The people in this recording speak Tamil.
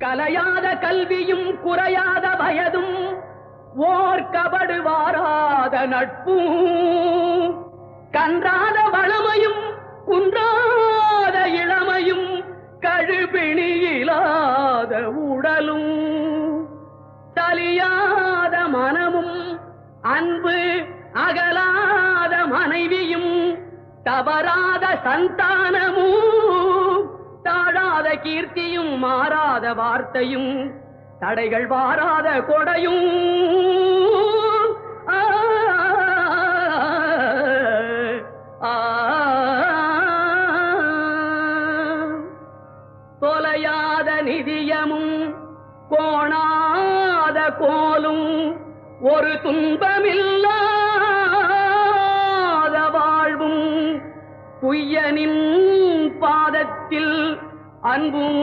கலையாத கல்வியும் குறையாத வயதும் ஓர் கபடு வாராத நட்பும் கன்றாத வளமையும் குன்றாத இளமையும் கழுபிணியிலாத உடலும் தலியாத மனமும் அன்பு அகலாத மனைவியும் தவறாத சந்தானமும் தாழாத கீர்த்தியும் மாறாத வார்த்தையும் தடைகள் வாராத கொடையும் தொலையாத நிதியமும் கோணாத கோலும் ஒரு துன்பமில்லாத வாழ்வும் குய்யனின் பாதத்தில் அன்பும்